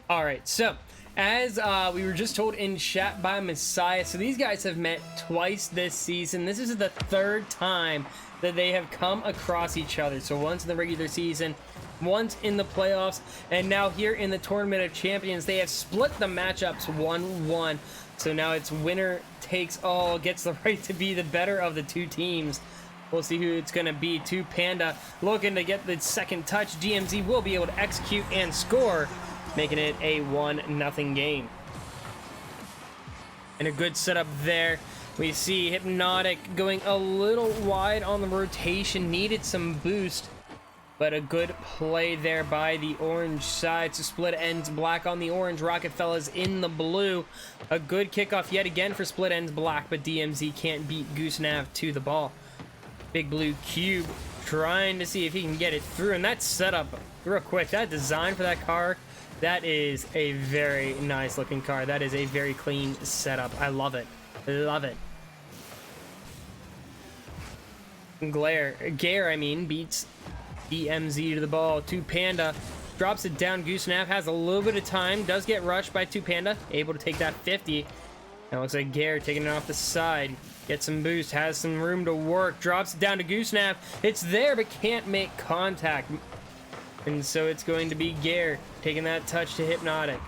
All right, so as we were just told in chat by Messiah, so these guys have met twice this season. This is the third time that they have come across each other. So once in the regular season, once in the playoffs, and now here in the Tournament of Champions, they have split the matchups 1-1. So now it's winner takes all, gets the right to be the better of the two teams. We'll see who it's going to be. 2 Panda looking to get the second touch. DMZ will be able to execute and score, making it a 1-0 game. And a good setup there. We see Hypnotic going a little wide on the rotation. Needed some boost, but a good play there by the orange side. So SplitEnds black on the orange, Rocketfellas in the blue. A good kickoff yet again for SplitEnds black, but DMZ can't beat Goosenav to the ball. Big blue cube trying to see if he can get it through, and that setup real quick, that design for that car, that is a very nice looking car. That is a very clean setup. I love it. Love it. Gare, I mean, beats DMZ to the ball. 2 Panda drops it down. Goosenav has a little bit of time, does get rushed by 2 Panda, able to take that 50. Now looks like Gare taking it off the side. Gets some boost, has some room to work, drops it down to Goosenav. It's there, but can't make contact. And so it's going to be Gare taking that touch to Hypnotic.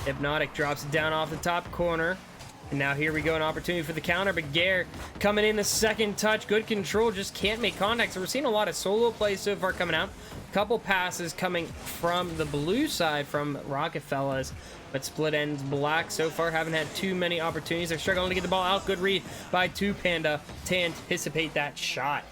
Hypnotic drops it down off the top corner. And now here we go, an opportunity for the counter, but Gare coming in the second touch. Good control, just can't make contact. So we're seeing a lot of solo plays so far coming out. Couple passes coming from the blue side from Rocketfellas, but SplitEnds black so far haven't had too many opportunities. They're struggling to get the ball out. Good read by 2 Panda to anticipate that shot.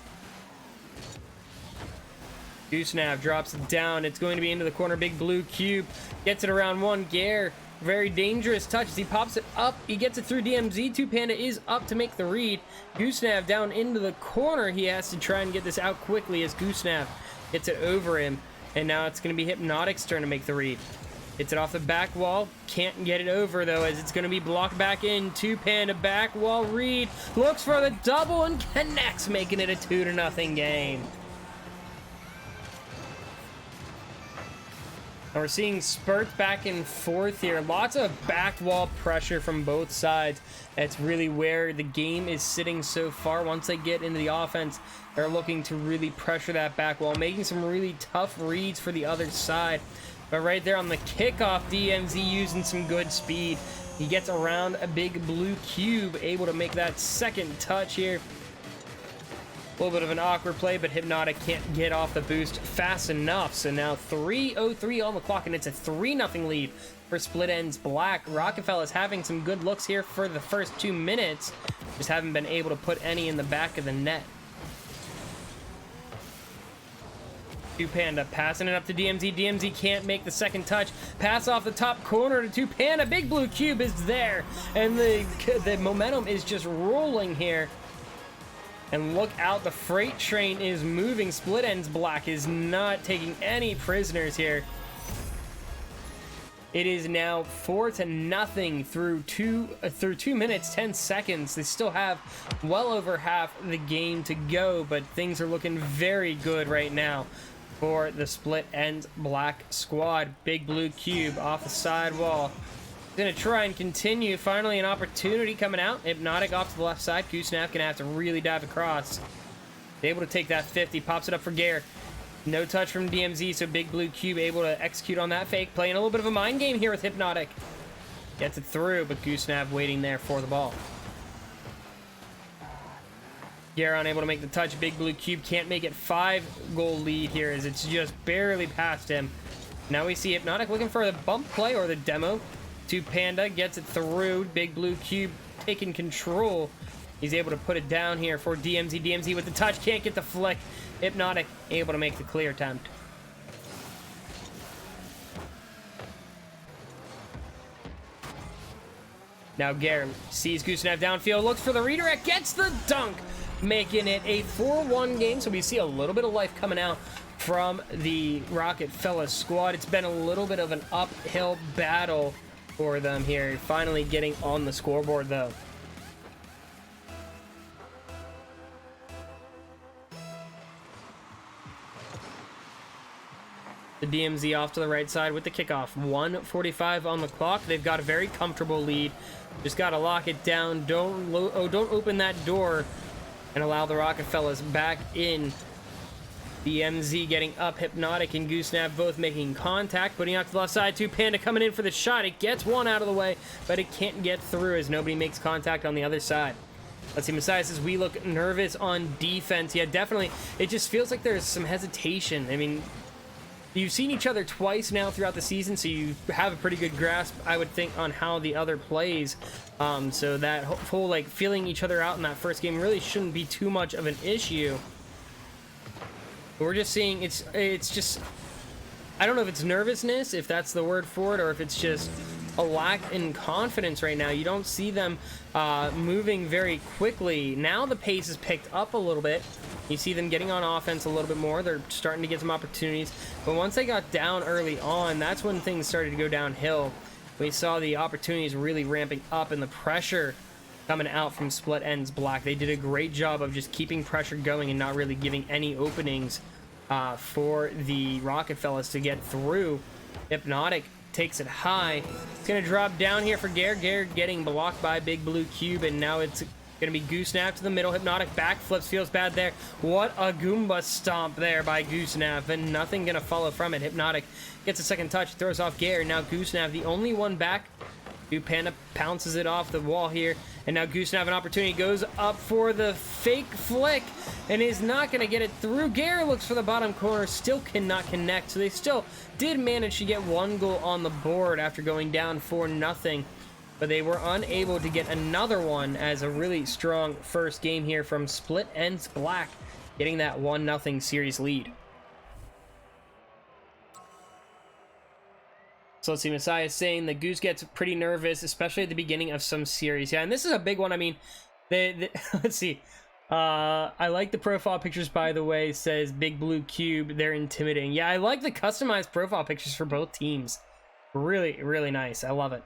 Goosenav drops it down. It's going to be into the corner. Big blue cube gets it around 1. Gare, very dangerous touch as he pops it up. He gets it through DMZ. 2 Panda is up to make the read. Goosenav down into the corner. He has to try and get this out quickly as Goosenav gets it over him. And now it's going to be Hypnotic's turn to make the read. Hits it off the back wall. Can't get it over, though, as it's going to be blocked back in. 2 Panda back wall read. Looks for the double and connects, making it a 2-0 game. And we're seeing spurts back and forth here. Lots of back wall pressure from both sides. That's really where the game is sitting so far. Once they get into the offense, they're looking to really pressure that back wall, making some really tough reads for the other side. But right there on the kickoff, DMZ using some good speed. He gets around a big blue cube, able to make that second touch here. A little bit of an awkward play, but Hypnotic can't get off the boost fast enough. So now 3:03 on the clock, and it's a 3-0 lead for SplitEnds black. Rocketfellas having some good looks here for the first 2 minutes. Just haven't been able to put any in the back of the net. 2 Panda passing it up to DMZ. DMZ can't make the second touch. Pass off the top corner to 2 Panda. Big blue cube is there, and the momentum is just rolling here. And look out, the freight train is moving. SplitEnds black is not taking any prisoners here. It is now 4-0 through 2 minutes 10 seconds. They still have well over half the game to go, but things are looking very good right now for the SplitEnds black squad. Big blue cube off the side wall. Gonna try and continue. Finally an opportunity coming out. Hypnotic off to the left side. Goosenav gonna have to really dive across. Able to take that 50. Pops it up for Gare. No touch from DMZ, so big blue cube able to execute on that fake. Playing a little bit of a mind game here with Hypnotic. Gets it through, but Goosenav waiting there for the ball. Gare unable to make the touch. Big blue cube can't make it. 5-goal lead here as it's just barely past him. Now we see Hypnotic looking for the bump play or the demo. 2 Panda gets it through. Big blue cube taking control. He's able to put it down here for DMZ. DMZ with the touch. Can't get the flick. Hypnotic able to make the clear attempt. Now Gare sees Goosenav downfield. Looks for the redirect. Gets the dunk. Making it a 4-1 game. So we see a little bit of life coming out from the Rocketfellas squad. It's been a little bit of an uphill battle for them here. Finally getting on the scoreboard, though. The DMZ off to the right side with the kickoff. 1:45 on the clock. They've got a very comfortable lead. Just got to lock it down. Don't open that door and allow the Rocketfellas back in. DMZ getting up. Hypnotic and Goosenav both making contact. Putting out to the left side. 2Panda coming in for the shot. It gets one out of the way, but it can't get through as nobody makes contact on the other side. Let's see, Messiah says, we look nervous on defense. Yeah, definitely. It just feels like there's some hesitation. I mean, you've seen each other twice now throughout the season, so you have a pretty good grasp, I would think, on how the other plays. So that whole, like, feeling each other out in that first game really shouldn't be too much of an issue. We're just seeing, it's just, I don't know if it's nervousness, if that's the word for it, or if it's just a lack in confidence right now. You don't see them moving very quickly. Now the pace is picked up a little bit. You see them getting on offense a little bit more. They're starting to get some opportunities. But once they got down early on, that's when things started to go downhill. We saw the opportunities really ramping up and the pressure coming out from SplitEnds Black. They did a great job of just keeping pressure going and not really giving any openings for the Rocketfellas to get through. Hypnotic takes it high. It's going to drop down here for Gare. Gare getting blocked by Big Blue Cube, and now it's going to be Goosenav to the middle. Hypnotic backflips, feels bad there. What a Goomba stomp there by Goosenav, and nothing going to follow from it. Hypnotic gets a second touch, throws off Gare. Now Goosenav, the only one back. 2Panda pounces it off the wall here, and now Goosenav an opportunity, goes up for the fake flick and is not going to get it through. Gare looks for the bottom corner, still cannot connect, so they still did manage to get one goal on the board after going down 4-0, but they were unable to get another one as a really strong first game here from SplitEnds Black, getting that 1-0 series lead. So let's see, Messiah is saying that Goose gets pretty nervous, especially at the beginning of some series. Yeah, and this is a big one. I mean, let's see. I like the profile pictures, by the way. It says Big Blue Cube. They're intimidating. Yeah, I like the customized profile pictures for both teams. Really, really nice. I love it.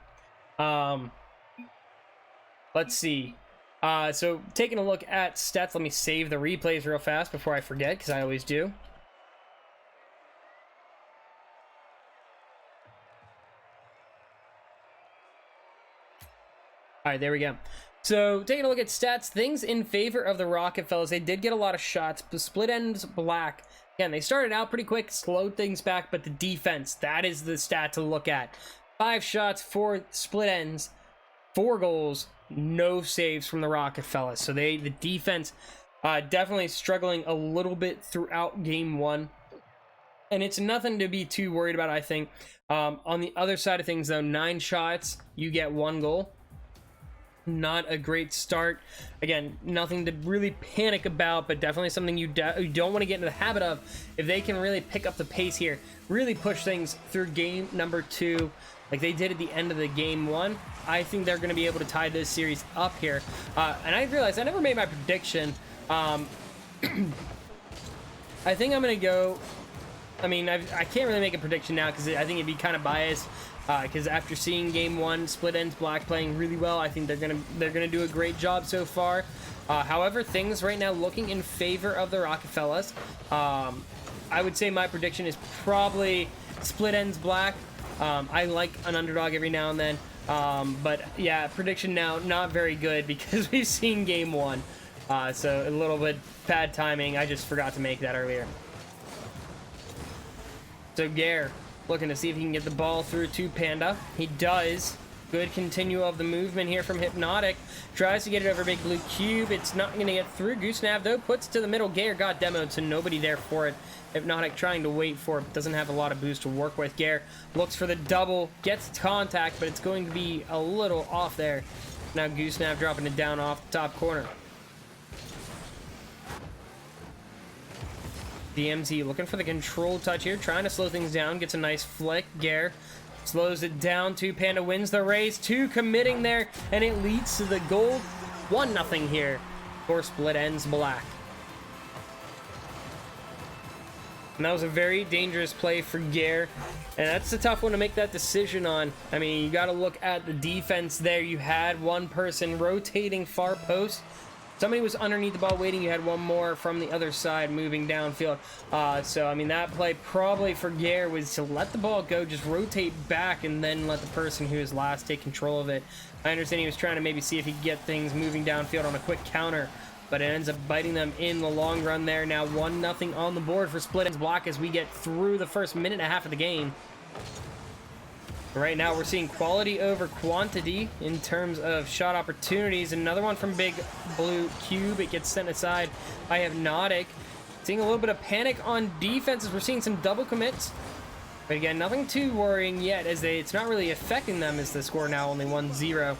Let's see. So taking a look at stats. Let me save the replays real fast before I forget, because I always do. All right, there we go. So taking a look at stats, things in favor of the Rocketfellas. They did get a lot of shots. But SplitEnds Black, again, they started out pretty quick, slowed things back, but the defense, that is the stat to look at. 5 shots for SplitEnds, 4 goals, no saves from the Rocketfellas. So the defense definitely struggling a little bit throughout game 1. And it's nothing to be too worried about, I think. On the other side of things, though, 9 shots, you get 1 goal. Not a great start. Again, nothing to really panic about, but definitely something you don't want to get into the habit of. If they can really pick up the pace here, really push things through game number 2, like they did at the end of the game 1, I think they're going to be able to tie this series up here. And I realized I never made my prediction. I think I'm going to go... I mean, I can't really make a prediction now because I think it'd be kind of biased. Because after seeing game 1, SplitEnds Black playing really well, I think they're gonna do a great job so far. However, things right now looking in favor of the Rocketfellas. I would say my prediction is probably SplitEnds Black. I like an underdog every now and then, but yeah, prediction now not very good because we've seen game 1, so a little bit bad timing. I just forgot to make that earlier. So Gare looking to see if he can get the ball through to Panda. He does. Good continue of the movement here from Hypnotic. Tries to get it over Big Blue Cube. It's not going to get through. Goosenav, though, puts to the middle. Gare got demoed, so nobody there for it. Hypnotic trying to wait for it. Doesn't have a lot of boost to work with. Gare looks for the double. Gets contact, but it's going to be a little off there. Now Goosenav dropping it down off the top corner. DMZ looking for the control touch here, trying to slow things down, gets a nice flick. Gare slows it down. 2Panda wins the race, 2 committing there, and it leads to the goal. 1-0 here for SplitEnds Black. And that was a very dangerous play for Gare, and that's a tough one to make that decision on. I mean, you got to look at the defense there. You had one person rotating far post, Somebody was underneath the ball waiting. You had one more from the other side moving downfield. So, I mean, that play probably for Gare was to let the ball go, just rotate back, and then let the person who was last take control of it. I understand he was trying to maybe see if he could get things moving downfield on a quick counter, but it ends up biting them in the long run there. Now 1-0 on the board for SplitEnds Black as we get through the first minute and a half of the game. Right now, we're seeing quality over quantity in terms of shot opportunities. Another one from Big Blue Cube. It gets sent aside by Hypnotic. Seeing a little bit of panic on defenses. We're seeing some double commits. But again, nothing too worrying yet, as it's not really affecting them, as the score now only 1-0.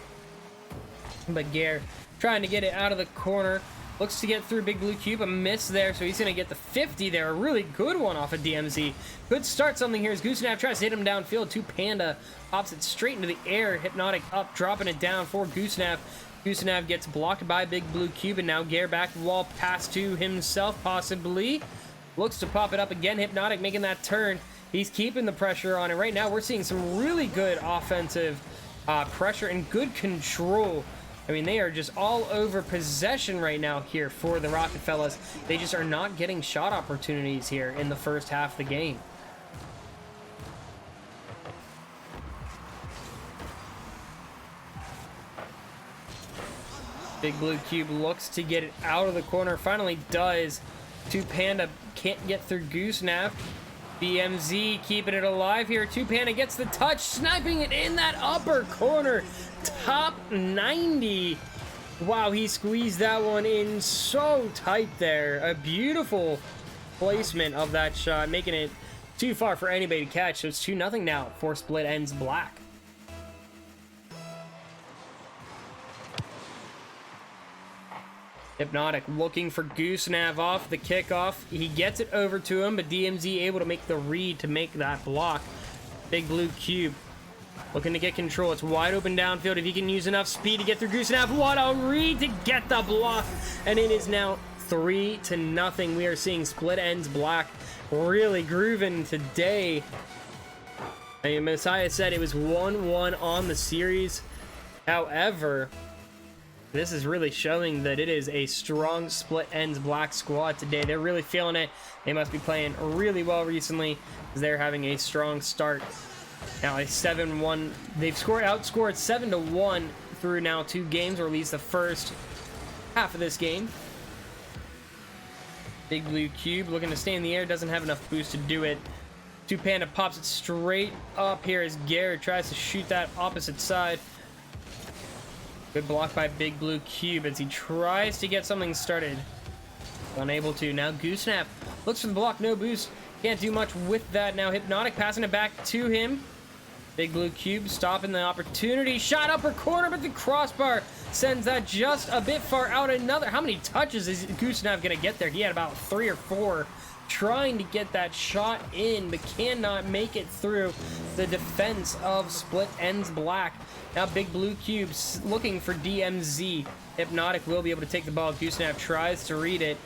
But Gare trying to get it out of the corner. Looks to get through Big Blue Cube. A miss there, so he's going to get the 50 there. A really good one off of DMZ. Could start something here as Goosenav tries to hit him downfield. Panda pops it straight into the air. Hypnotic up, dropping it down for Goosenav. Goosenav gets blocked by Big Blue Cube, and now Gare back to the wall. Pass to himself, possibly. Looks to pop it up again. Hypnotic making that turn. He's keeping the pressure on it. Right now, we're seeing some really good offensive pressure and good control. I mean, they are just all over possession right now here for the Rocketfellas. They just are not getting shot opportunities here in the first half of the game. Big Blue Cube looks to get it out of the corner. Finally does. Panda can't get through Goosenav. BMZ keeping it alive here. Panda gets the touch, sniping it in that upper corner. Top 90. Wow, he squeezed that one in so tight there. A beautiful placement of that shot, making it too far for anybody to catch. So it's 2-0 now for SplitEnds Black. Hypnotic looking for Goosenav off the kickoff. He gets it over to him, but DMZ able to make the read to make that block. Big Blue Cube looking to get control. It's wide open downfield. If he can use enough speed to get through Goosenav, what a read to get the block. And it is now 3-0. We are seeing SplitEnds Black really grooving today. I mean, Messiah said it was 1-1 on the series. However, this is really showing that it is a strong SplitEnds Black squad today. They're really feeling it. They must be playing really well recently, as they're having a strong start. Now a 7-1. They've outscored 7-1 through now 2 games, or at least the first half of this game. Big Blue Cube looking to stay in the air, doesn't have enough boost to do it. Panda pops it straight up here as Garrett tries to shoot that opposite side. Good block by Big Blue Cube as he tries to get something started. Unable to. Now Goosenav looks for the block, no boost. Can't do much with that. Now Hypnotic passing it back to him. Big Blue Cube stopping the opportunity. Shot upper corner, but the crossbar sends that just a bit far out. How many touches is Goosenav going to get there? He had about 3 or 4 trying to get that shot in, but cannot make it through the defense of SplitEnds Black. Now Big Blue Cube looking for DMZ. Hypnotic will be able to take the ball. Goosenav tries to read it.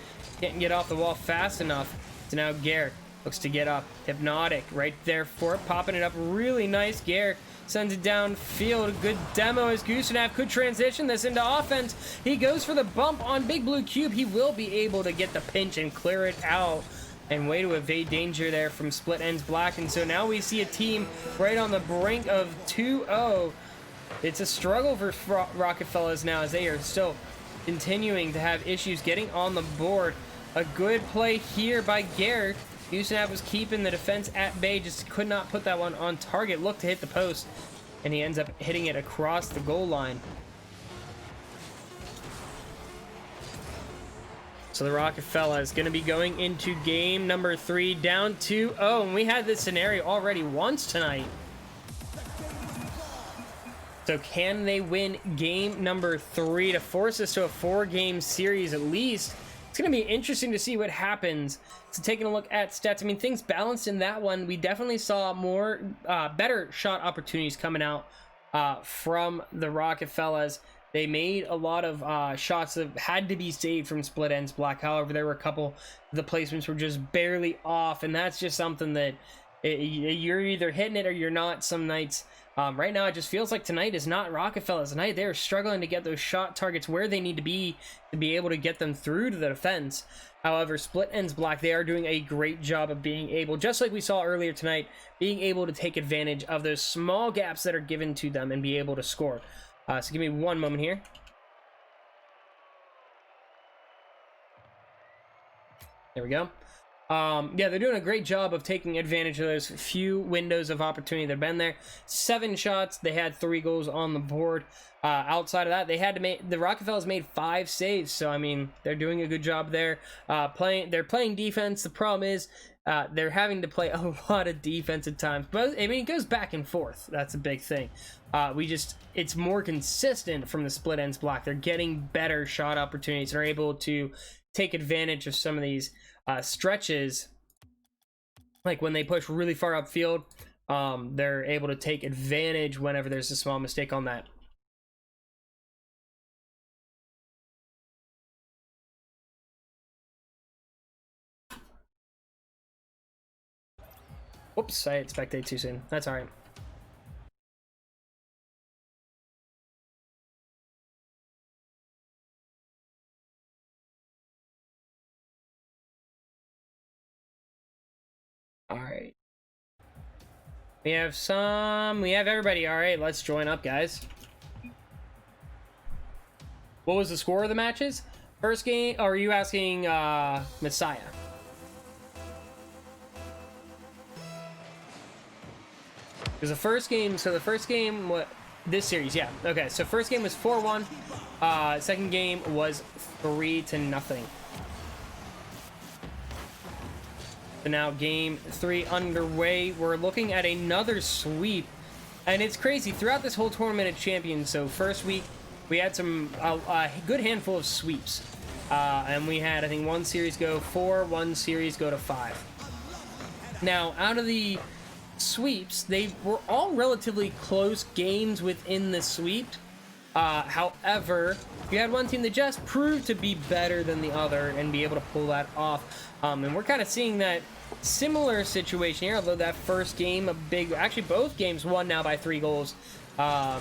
Can't get off the wall fast enough. So now Gare looks to get up. Hypnotic right there for it. Popping it up really nice. Gare sends it downfield. A good demo as Goosenav could transition this into offense. He goes for the bump on Big Blue Cube. He will be able to get the pinch and clear it out. And way to evade danger there from SplitEnds Black. And so now we see a team right on the brink of 2-0. It's a struggle for Rocketfellas now, as they are still continuing to have issues getting on the board. A good play here by Garrett. Goosenav was keeping the defense at bay, just could not put that one on target. Looked to hit the post, and he ends up hitting it across the goal line. So the Rocketfellas is going to be going into game number 3 down 2-0, and we had this scenario already once tonight. So can they win game number 3 to force us to a 4-game series at least? It's going to be interesting to see what happens. So taking a look at stats, I mean, things balanced in that one. We definitely saw more, better shot opportunities coming out from the Rocketfellas. They made a lot of shots that had to be saved from SplitEnds Black. However, there were a couple, the placements were just barely off, and that's just something that You're either hitting it or you're not some nights. Right now, it just feels like tonight is not Rocketfellas tonight. They're struggling to get those shot targets where they need to be able to get them through to the defense. However, SplitEnds Black, they are doing a great job of being able, just like we saw earlier tonight, being able to take advantage of those small gaps that are given to them and be able to score. So give me one moment here. There we go. Yeah, they're doing a great job of taking advantage of those few windows of opportunity that have been there. 7 shots, they had 3 goals on the board. Outside of that, they had to make, the Rocketfellas made 5 saves, so I mean, they're doing a good job there. They're playing defense. The problem is they're having to play a lot of defense at times, but I mean, it goes back and forth. That's a big thing. It's more consistent from the SplitEnds Block. They're getting better shot opportunities. They're able to take advantage of some of these stretches, like when they push really far upfield. They're able to take advantage whenever there's a small mistake on that. Whoops, I hit spectate too soon. That's all right. All right. We have everybody. All right, let's join up, guys. What was the score of the matches? First game, or are you asking Messiah? Because the first game, what, this series, yeah. Okay, so first game was 4-1. Second game was 3-0. So now game 3 underway. We're looking at another sweep, and it's crazy. Throughout this whole tournament of champions, so first week we had a good handful of sweeps, and we had, I think, 1 series go 4, 1 series go to 5. Now, out of the sweeps, they were all relatively close games within the sweep. However, you had one team that just proved to be better than the other and be able to pull that off. And we're kind of seeing that similar situation here, although that first game, actually both games won now by 3 goals. The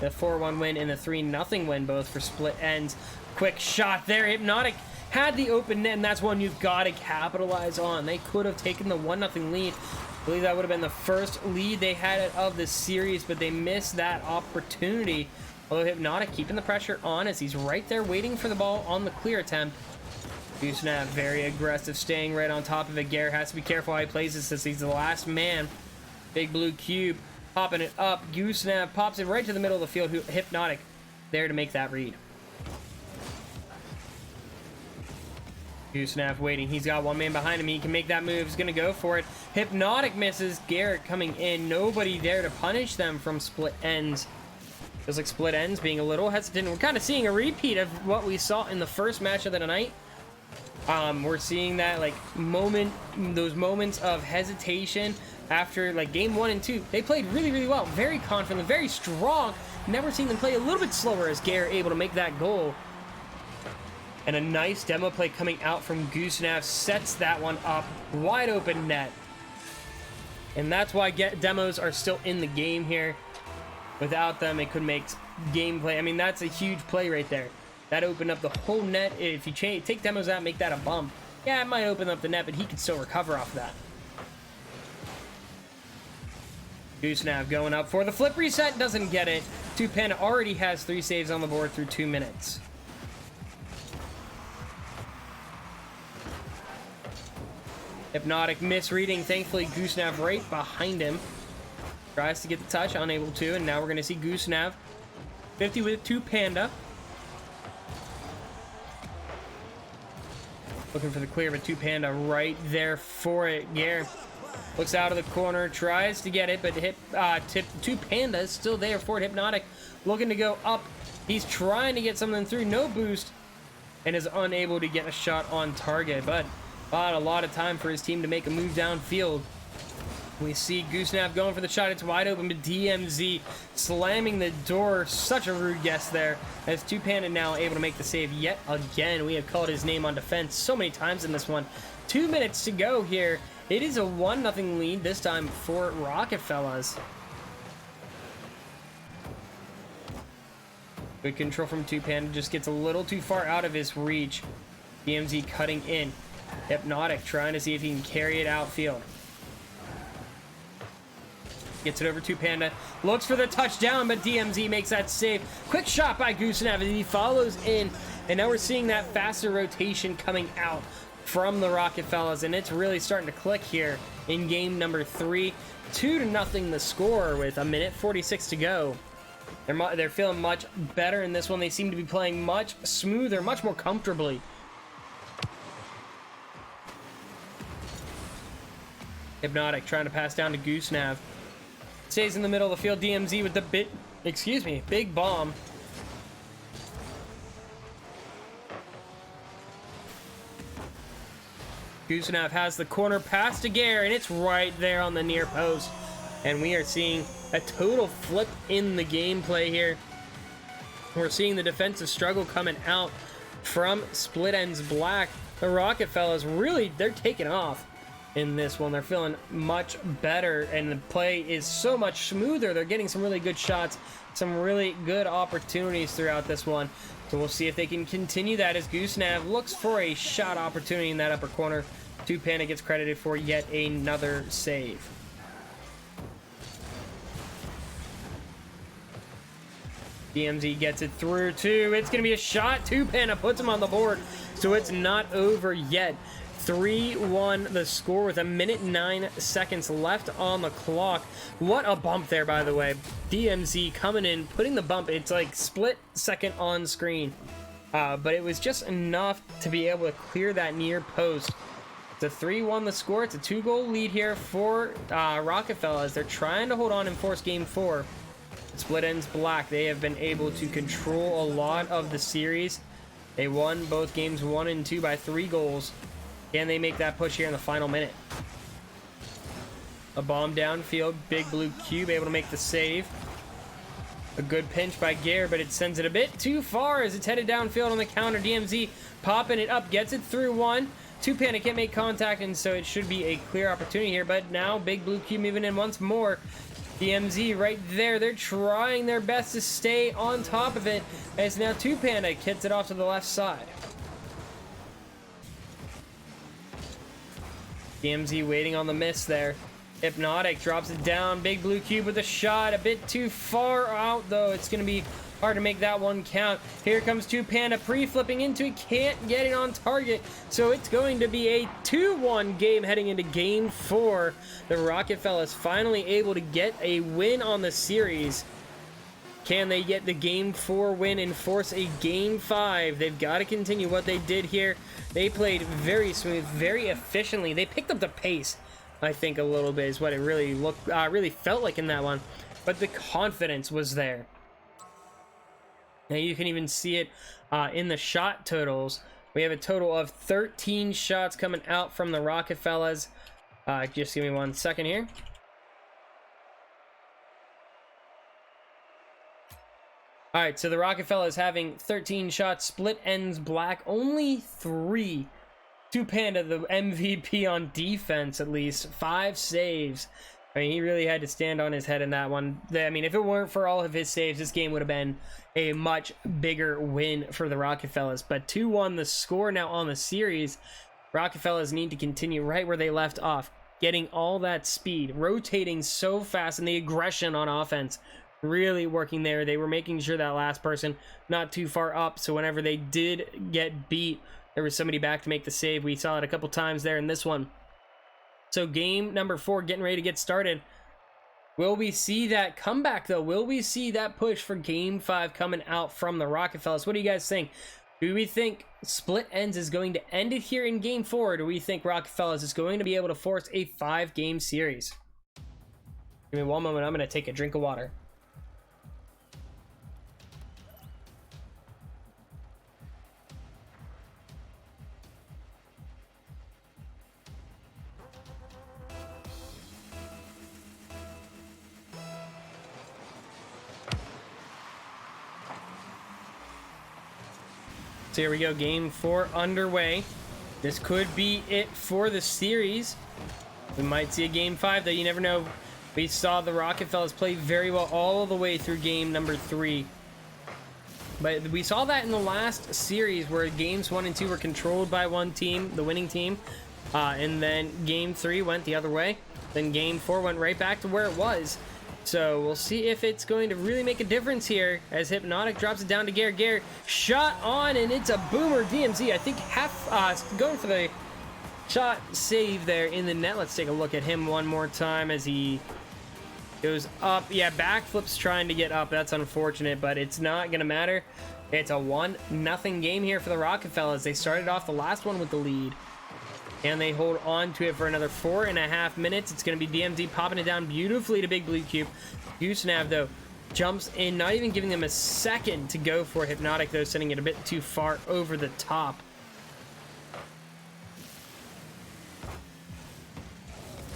4-1 win and the 3-0 win, both for SplitEnds. Quick shot there. Hypnotic had the open net, and that's one you've got to capitalize on. They could have taken the 1-0 lead. I believe that would have been the first lead they had of the series, but they missed that opportunity. Although Hypnotic keeping the pressure on as he's right there waiting for the ball on the clear attempt. Goosenav very aggressive, staying right on top of it. Gare has to be careful how he plays this since he's the last man. Big blue cube, popping it up. Goosenav pops it right to the middle of the field. Hypnotic there to make that read. Goosenav waiting. He's got one man behind him. He can make that move. He's going to go for it. Hypnotic misses. Garrett coming in. Nobody there to punish them from SplitEnds. Feels like SplitEnds being a little hesitant. We're kind of seeing a repeat of what we saw in the first match of the night. We're seeing that those moments of hesitation after like game 1 and 2. They played really, really well. Very confident, very strong. Never seen them play a little bit slower as Garrett able to make that goal. And a nice demo play coming out from Goosenav sets that one up. Wide open net. And that's why demos are still in the game here. Without them, it could make gameplay. I mean, that's a huge play right there. That opened up the whole net. If you take demos out, make that a bump. Yeah, it might open up the net, but he can still recover off that. Goosenav going up for the flip reset. Doesn't get it. Tupen already has 3 saves on the board through 2 minutes. Hypnotic misreading. Thankfully, Goosenav right behind him. Tries to get the touch, unable to, and now we're going to see Goosenav 50 with 2 Panda. Looking for the clear, but 2 Panda right there for it. Gare looks out of the corner, tries to get it, but 2 Panda is still there for it. Hypnotic looking to go up. He's trying to get something through, no boost, and is unable to get a shot on target, but a lot of time for his team to make a move downfield. We see Goosenav going for the shot. It's wide open, but DMZ slamming the door. Such a rude guess there. As 2 Panda now able to make the save yet again. We have called his name on defense so many times in this one. 2 minutes to go here It is a 1-0 lead this time for Rocketfellas. Good control from Panda, just gets a little too far out of his reach. DMZ cutting in. Hypnotic trying to see if he can carry it outfield. Gets it over to Panda. Looks for the touchdown, but DMZ makes that save. Quick shot by Goosenav as he follows in. And now we're seeing that faster rotation coming out from the Rocketfellas. And it's really starting to click here in game number 3. 2-0 the score with 1:46 to go. They're feeling much better in this one. They seem to be playing much smoother, much more comfortably. Hypnotic trying to pass down to Goosenav. Stays in the middle of the field. DMZ with the big bomb. Goosenav has the corner pass to Gare, and it's right there on the near post. And we are seeing a total flip in the gameplay here. We're seeing the defensive struggle coming out from SplitEnds Black. The Rocketfellas really, they're taking off in this one. They're feeling much better, and the play is so much smoother. They're getting some really good shots, some really good opportunities throughout this one. So we'll see if they can continue that as Goosenav looks for a shot opportunity in that upper corner. Panda gets credited for yet another save. DMZ gets it through too. It's going to be a shot. Panda puts him on the board, so it's not over yet. 3-1 the score with 1:09 left on the clock. What a bump there, by the way. DMZ coming in, putting the bump. It's like split second on screen. But it was just enough to be able to clear that near post. It's a 3-1 the score. It's a 2-goal lead here for Rocketfellas. They're trying to hold on and force game 4. SplitEnds Black, they have been able to control a lot of the series. They won both games 1 and 2 by 3 goals. Can they make that push here in the final minute? A bomb downfield, big blue cube able to make the save. A good pinch by Gare, but it sends it a bit too far as it's headed downfield on the counter. DMZ popping it up, gets it through one. Panda can't make contact, and so it should be a clear opportunity here, but now big blue cube moving in once more. DMZ right there, they're trying their best to stay on top of it, as now Panda kicks it off to the left side. DMZ waiting on the miss there. Hypnotic drops it down. Big blue cube with a shot. A bit too far out, though. It's going to be hard to make that one count. Here comes Panda pre-flipping into it. Can't get it on target. So it's going to be a 2-1 game heading into game 4. The Rocketfellas finally able to get a win on the series. Can they get the game 4 win and force a game 5? They've got to continue what they did here. They played very smooth, very efficiently. They picked up the pace, I think, a little bit is what it really really felt like in that one. But the confidence was there. Now you can even see it in the shot totals. We have a total of 13 shots coming out from the Rocketfellas. Just give me 1 second here. All right, so the Rocketfellas having 13 shots. SplitEnds Black only 3. Panda, the MVP on defense, at least 5 saves. I mean, he really had to stand on his head in that one. I mean, if it weren't for all of his saves, this game would have been a much bigger win for the Rocketfellas. But 2-1 the score now on the series. Rocketfellas need to continue right where they left off, getting all that speed, rotating so fast, and the aggression on offense really working there. They were making sure that last person not too far up, so whenever they did get beat, there was somebody back to make the save. We saw it a couple times there in this one. So game number 4 getting ready to get started. Will we see that comeback, though? Will we see that push for game 5 coming out from the Rocketfellas? What do you guys think? Do we think SplitEnds is going to end it here in game 4, or do we think Rocketfellas is going to be able to force a 5-game series? Give me 1 moment. I'm going to take a drink of water. So here we go, game 4 underway. This could be it for the series. We might see a game 5, though. You never know. We saw the Rocketfellas play very well all the way through game number 3. But we saw that in the last series where games 1 and 2 were controlled by one team, the winning team. And then game 3 went the other way. Then game 4 went right back to where it was. So we'll see if it's going to really make a difference here as Hypnotic drops it down to Gare. Gare shot on, and it's a boomer. DMZ, I think, going for the shot save there in the net. Let's take a look at him one more time as he goes up. Yeah, backflips trying to get up. That's unfortunate, but it's not going to matter. It's a 1-0 game here for the Rocketfellas. They started off the last one with the lead, and they hold on to it for another 4.5 minutes. It's going to be DMZ popping it down beautifully to Big Blue Cube. Goosenav, though, jumps in, not even giving them a second to go for Hypnotic, though, sending it a bit too far over the top.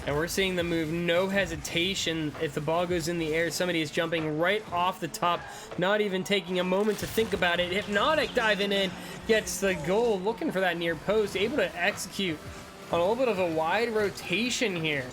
And we're seeing them move, no hesitation. If the ball goes in the air, somebody is jumping right off the top, not even taking a moment to think about it. Hypnotic diving in, gets the goal, looking for that near post, able to execute on a little bit of a wide rotation here.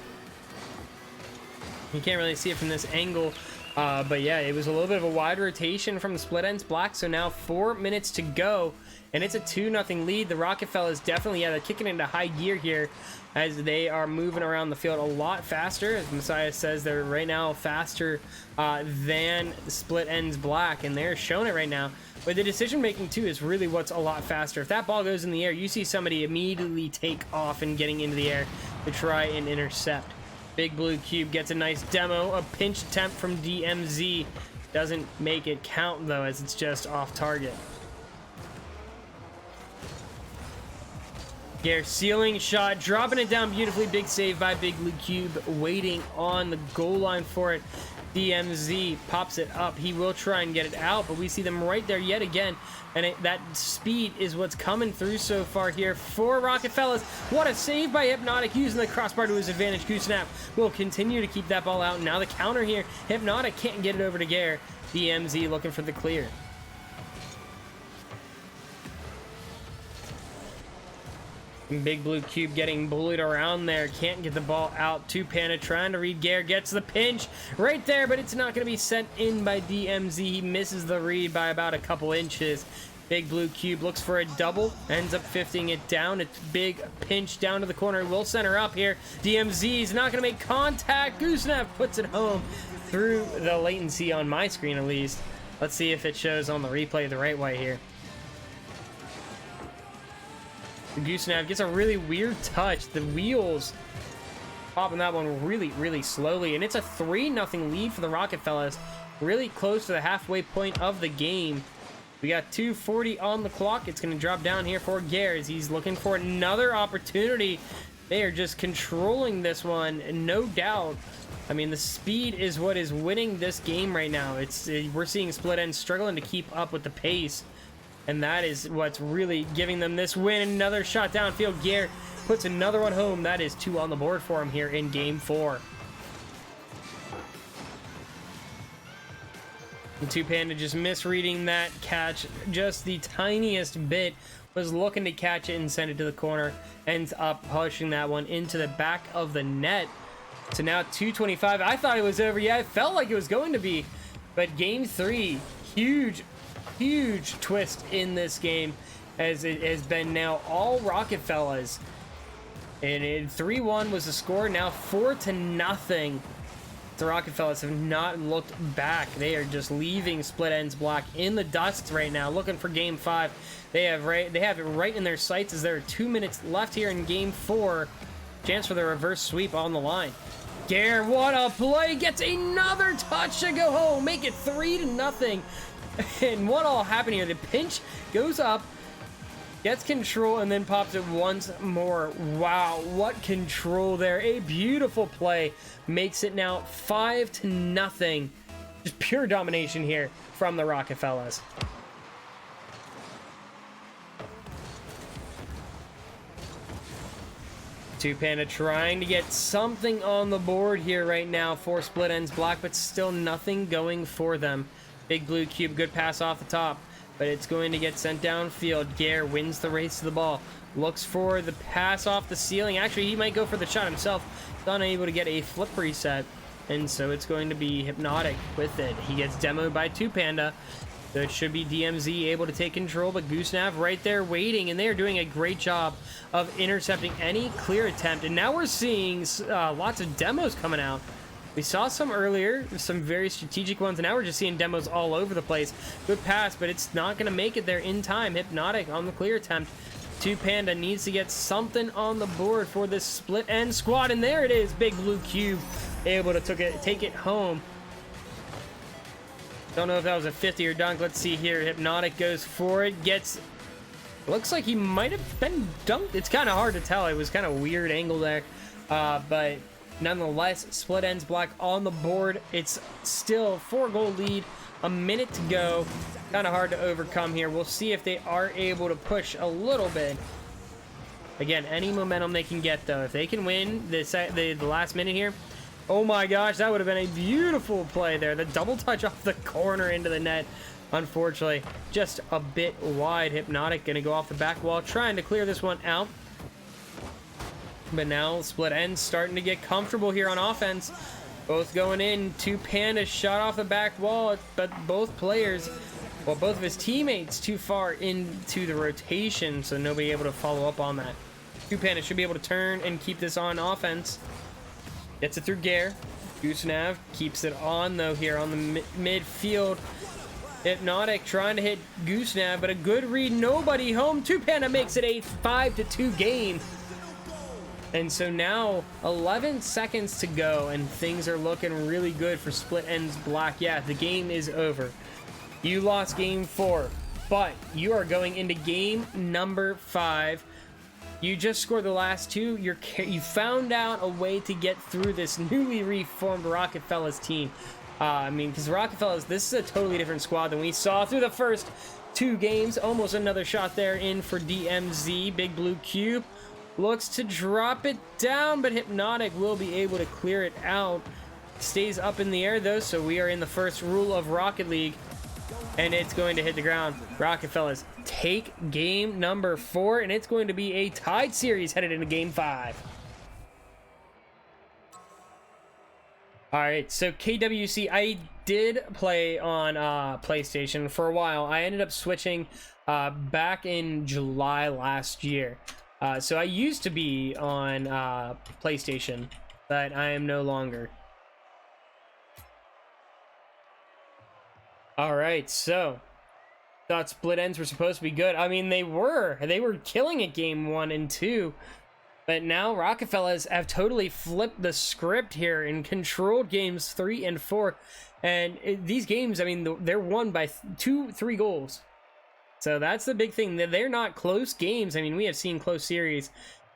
You can't really see it from this angle, but yeah, it was a little bit of a wide rotation from the SplitEnds Black. So now 4 minutes to go, and it's a 2-0 lead. The Rocketfellas definitely, yeah, they're kicking into high gear here as they are moving around the field a lot faster. As Messiah says, they're right now faster than SplitEnds Black, and they're showing it right now. But the decision making too is really what's a lot faster. If that ball goes in the air, you see somebody immediately take off and getting into the air to try and intercept. Big Blue Cube gets a nice demo, a pinch attempt from DMZ. Doesn't make it count though, as it's just off target. Gare ceiling shot, dropping it down beautifully. Big save by Big Blue Cube, waiting on the goal line for it. DMZ pops it up. He will try and get it out, but we see them right there yet again. And that speed is what's coming through so far here for Rocketfellas. What a save by Hypnotic, using the crossbar to his advantage. Goosenav will continue to keep that ball out. Now the counter here. Hypnotic can't get it over to Gare. DMZ looking for the clear. Big Blue Cube getting bullied around there. Can't get the ball out. Two Panda trying to read Gare. Gets the pinch right there, but it's not going to be sent in by DMZ. He misses the read by about a couple inches. Big Blue Cube looks for a double. Ends up 50ing it down. It's big pinch down to the corner. We'll center up here. DMZ is not going to make contact. Goosenav puts it home through the latency on my screen at least. Let's see if it shows on the replay the right way here. Goosenav gets a really weird touch. The wheels popping that one really slowly, and it's a 3-0 lead for the Rocketfellas, really close to the halfway point of the game. We got 2:40 on the clock. It's going to drop down here for Gare as he's looking for another opportunity. They are just controlling this one, no doubt. I mean, the speed is what is winning this game right now. We're seeing SplitEnds struggling to keep up with the pace, and that is what's really giving them this win. Another shot downfield. Gare puts another one home. That is 2 on the board for him here in game 4. And Two Panda just misreading that catch just the tiniest bit. Was looking to catch it and send it to the corner. Ends up pushing that one into the back of the net. So now 2:25. I thought it was over. Yeah, it felt like it was going to be. But game 3, huge twist in this game, as it has been now all Rocketfellas. And 3-1 was the score. Now 4-0. The Rocketfellas have not looked back. They are just leaving SplitEnds Black in the dust right now, looking for game 5. They have it right in their sights as there are 2 minutes left here in game 4. Chance for the reverse sweep on the line. Gare, what a play! Gets another touch to go home, make it 3-0. And what all happened here? The pinch goes up, gets control, and then pops it once more. Wow, what control there. A beautiful play. Makes it now 5-0. Just pure domination here from the Rocketfellas. Two Panda trying to get something on the board here right now for SplitEnds Black, but still nothing going for them. Big Blue Cube, good pass off the top, but it's going to get sent downfield. Gare wins the race to the ball. Looks for the pass off the ceiling. Actually, he might go for the shot himself. Unable to get a flip reset. And so it's going to be Hypnotic with it. He gets demoed by 2Panda. So it should be DMZ able to take control, but Goosenav right there waiting, and they are doing a great job of intercepting any clear attempt. And now we're seeing lots of demos coming out. We saw some earlier, some very strategic ones, and now we're just seeing demos all over the place. Good pass, but it's not going to make it there in time. Hypnotic on the clear attempt. 2Panda needs to get something on the board for this split end squad, and there it is. Big Blue Cube able to take it home. Don't know if that was a 50 or dunk. Let's see here. Hypnotic goes for it. Looks like he might have been dunked. It's kind of hard to tell. It was kind of weird angle there. But nonetheless, SplitEnds black on the board. It's still 4-goal lead. A minute to go. Kind of hard to overcome here. We'll see if they are able to push a little bit. Again, any momentum they can get, though. If they can win the last minute here. Oh my gosh, that would have been a beautiful play there. The double touch off the corner into the net. Unfortunately, just a bit wide. Hypnotic going to go off the back wall, trying to clear this one out. But now SplitEnds starting to get comfortable here on offense. Both going in. 2Panda shot off the back wall, but both players, well, both of his teammates too far into the rotation, so nobody able to follow up on that. 2Panda should be able to turn and keep this on offense. Gets it through Gare. Goosenav keeps it on, though, here on the midfield. Hypnotic trying to hit Goosenav, but a good read. Nobody home. 2Panda makes it a 5-2 game. And so now 11 seconds to go, and things are looking really good for SplitEnds black. Yeah, the game is over. You lost game 4, but you are going into game number 5. You just scored the last 2. You found out a way to get through this newly reformed Rocketfellas team. I mean, because Rocketfellas, this is a totally different squad than we saw through the first 2 games. Almost another shot there in for DMZ. Big Blue Cube looks to drop it down, but Hypnotic will be able to clear it out. Stays up in the air, though, so we are in the first rule of Rocket League. And it's going to hit the ground. Rocketfellas take game number 4, and it's going to be a tied series headed into game 5. All right, so KWC, I did play on PlayStation for a while. I ended up switching back in July last year. So I used to be on PlayStation, but I am no longer. All right, so thought SplitEnds were supposed to be good. I mean, they were killing it game 1 and 2, but now Rocketfellas have totally flipped the script here and controlled games 3 and 4. And these games, I mean, they're won by 2-3 goals. So that's the big thing. They're not close games. I mean, we have seen close series,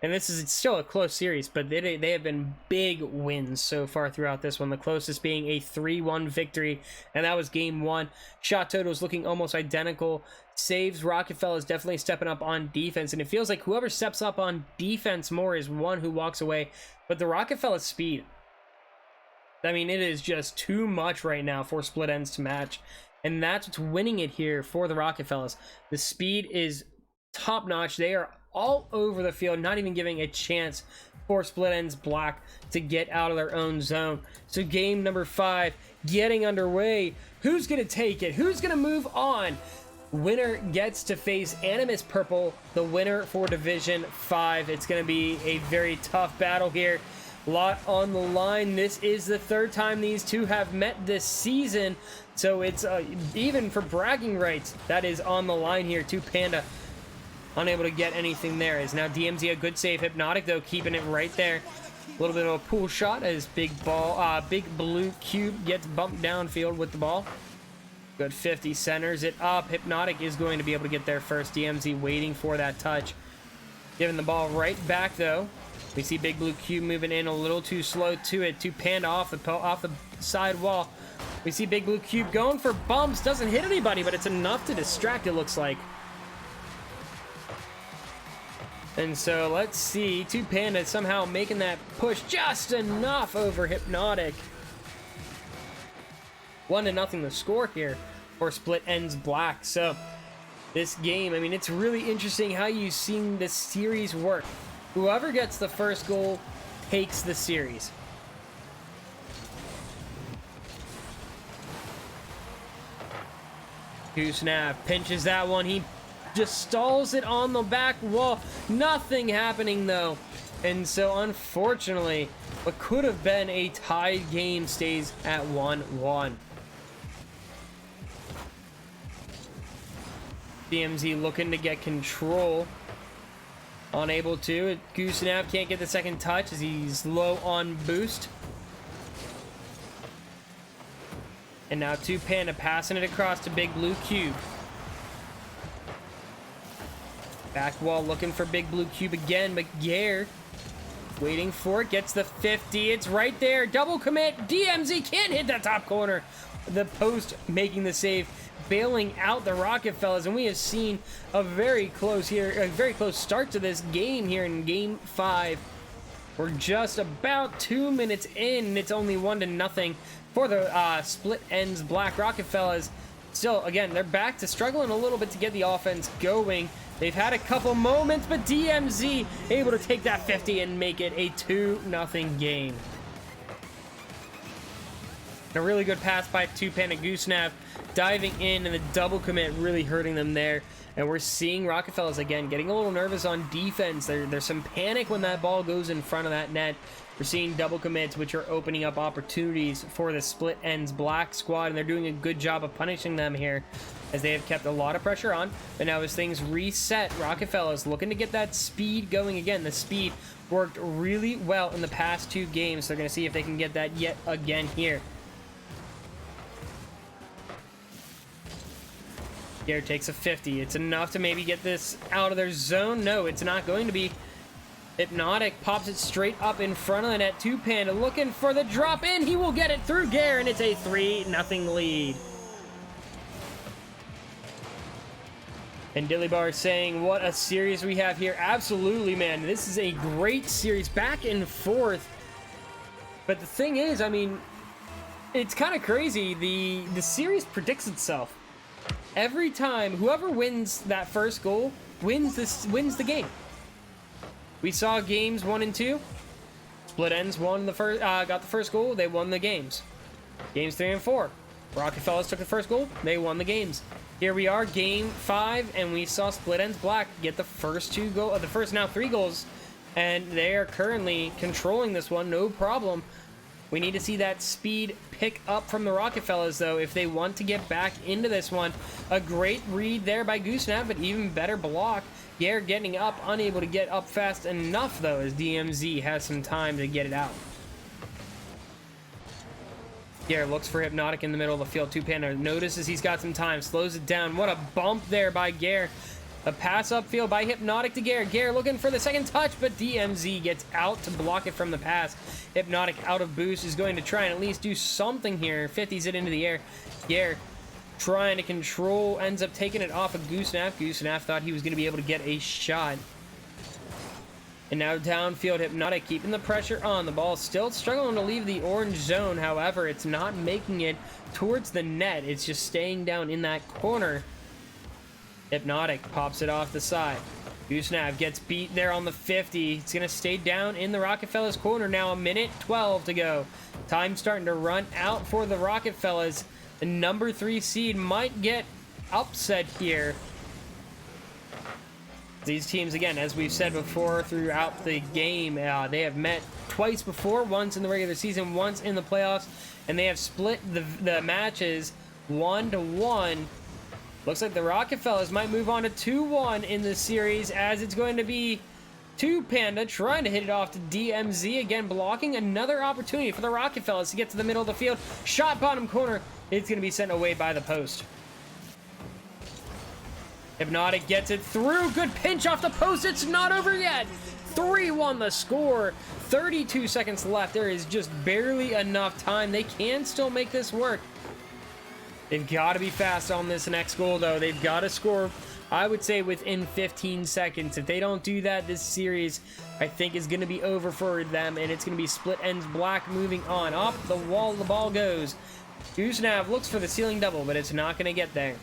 and it's still a close series, but they have been big wins so far throughout this one. The closest being a 3-1 victory, and that was game 1. Shot totals looking almost identical. Saves, Rocketfellas definitely stepping up on defense, and it feels like whoever steps up on defense more is one who walks away. But the Rocketfellas speed, I mean, it is just too much right now for SplitEnds to match. And that's what's winning it here for the Rocketfellas. The speed is top-notch. They are all over the field, not even giving a chance for SplitEnds black to get out of their own zone. So game number 5 getting underway. Who's going to take it? Who's going to move on? Winner gets to face Animus Purple, the winner for Division 5. It's going to be a very tough battle here. A lot on the line. This is the 3rd time these two have met this season, so it's even for bragging rights that is on the line here. 2Panda unable to get anything there. Is now DMZ a good save. Hypnotic, though, keeping it right there. A little bit of a pool shot as Big Blue Cube gets bumped downfield with the ball. Good 50, centers it up. Hypnotic is going to be able to get there first. DMZ waiting for that touch. Giving the ball right back, though. We see Big Blue Cube moving in a little too slow to it. 2Panda off the side wall. We see Big Blue Cube going for bumps. Doesn't hit anybody, but it's enough to distract, it looks like. And so let's see. 2Panda somehow making that push just enough over Hypnotic. 1-0 the score here for SplitEnds black. So this game. I mean, it's really interesting how you've seen this series work. Whoever gets the first goal takes the series. Goosenav pinches that one. He just stalls it on the back wall. Nothing happening though. And so unfortunately, what could have been a tied game stays at 1-1. DMZ looking to get control. Unable to. Goosenav can't get the second touch as he's low on boost. And now 2 Panda passing it across to Big Blue Cube. Back wall looking for Big Blue Cube again, but Gare waiting for it. Gets the 50. It's right there. Double commit. DMZ can't hit that top corner. The post making the save, bailing out the Rocketfellas, and we have seen a very close start to this game here in Game 5. We're just about 2 minutes in, and it's only 1-0 for the SplitEnds Black Rocketfellas. Still, again, they're back to struggling a little bit to get the offense going. They've had a couple moments, but DMZ able to take that 50 and make it a 2-0 game. A really good pass by 2 Panda Goosenav, diving in, and the double commit really hurting them there. And we're seeing Rocketfellas again getting a little nervous on defense. There's some panic when that ball goes in front of that net. We're seeing double commits, which are opening up opportunities for the SplitEnds Black squad, and they're doing a good job of punishing them here, as they have kept a lot of pressure on. But now as things reset, Rocketfellas looking to get that speed going again. The speed worked really well in the past 2 games. They're going to see if they can get that yet again here. Gare takes a 50. It's enough to maybe get this out of their zone. No, it's not going to be. Hypnotic pops it straight up in front of the net. 2 Panda looking for the drop in. He will get it through Gare, and it's a 3-0 lead. And Dillybar saying, what a series we have here. Absolutely, man. This is a great series, back and forth. But the thing is, I mean, it's kind of crazy. The series predicts itself. Every time, whoever wins that first goal wins the game. We saw games 1 and 2. SplitEnds won got the first goal. They won the games. Games 3 and 4. Rocketfellas took the first goal. They won the games. Here we are, Game 5, and we saw SplitEnds Black get the first 3 goals, and they are currently controlling this one, no problem. We need to see that speed pick up from the Rocketfellas, though, if they want to get back into this one. A great read there by Goosenav, but even better block. Gare getting up, unable to get up fast enough, though, as DMZ has some time to get it out. Gare looks for Hypnotic in the middle of the field. 2 Panda notices he's got some time, slows it down. What a bump there by Gare. A pass upfield by Hypnotic to Gare. Gare looking for the second touch, but DMZ gets out to block it from the pass. Hypnotic out of boost is going to try and at least do something here. 50s it into the air. Gare trying to control, ends up taking it off of Goosenav. Goosenav thought he was going to be able to get a shot. And now downfield, Hypnotic keeping the pressure on. The ball still struggling to leave the orange zone. However, it's not making it towards the net. It's just staying down in that corner. Hypnotic pops it off the side. Goosenav gets beat there on the 50. It's going to stay down in the Rocketfellas corner now. 1:12 to go. Time starting to run out for the Rocketfellas. The number 3 seed might get upset here. These teams, again, as we've said before throughout the game, they have met twice before, once in the regular season, once in the playoffs, and they have split the matches 1-1. Looks like the Rocketfellas might move on to 2-1 in this series, as it's going to be 2 Panda trying to hit it off to DMZ, again blocking another opportunity for the Rocketfellas to get to the middle of the field. Shot bottom corner. It's going to be sent away by the post. Hypnotic gets it through. Good pinch off the post. It's not over yet. 3-1 the score. 32 seconds left. There is just barely enough time. They can still make this work. They've got to be fast on this next goal, though. They've got to score, I would say, within 15 seconds. If they don't do that, this series, I think, is going to be over for them, and it's going to be SplitEnds Black moving on. Off the wall, the ball goes. Goosenav looks for the ceiling double, but it's not going to get there.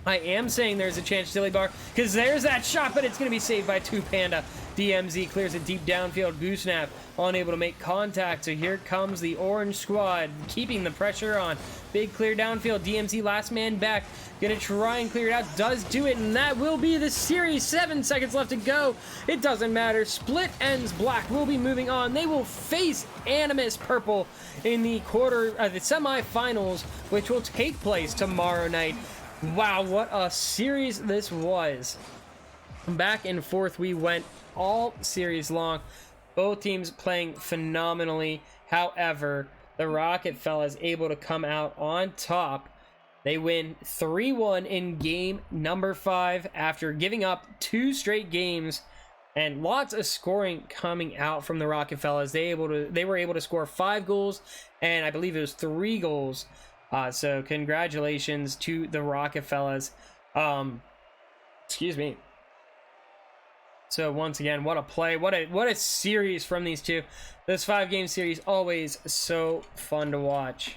I am saying there's a chance Silly Bar, because there's that shot, but it's going to be saved by 2 Panda. DMZ clears it deep downfield. Goosenap unable to make contact, so here comes the orange squad, keeping the pressure on. Big clear downfield. DMZ last man back. Gonna try and clear it out. Does do it, and that will be the series. 7 seconds left to go. It doesn't matter. SplitEnds Black will be moving on. They will face Animus Purple in the the semifinals, which will take place tomorrow night. Wow, what a series this was. Back and forth we went all series long. Both teams playing phenomenally. However, the Rocketfellas able to come out on top. They win 3-1 in game number 5 after giving up 2 straight games, and lots of scoring coming out from the Rocketfellas. They were able to score 5 goals, and I believe it was 3 goals. So congratulations to the Rocketfellas. Excuse me. So once again, what a play, what a series from these two. This 5-game series, always so fun to watch.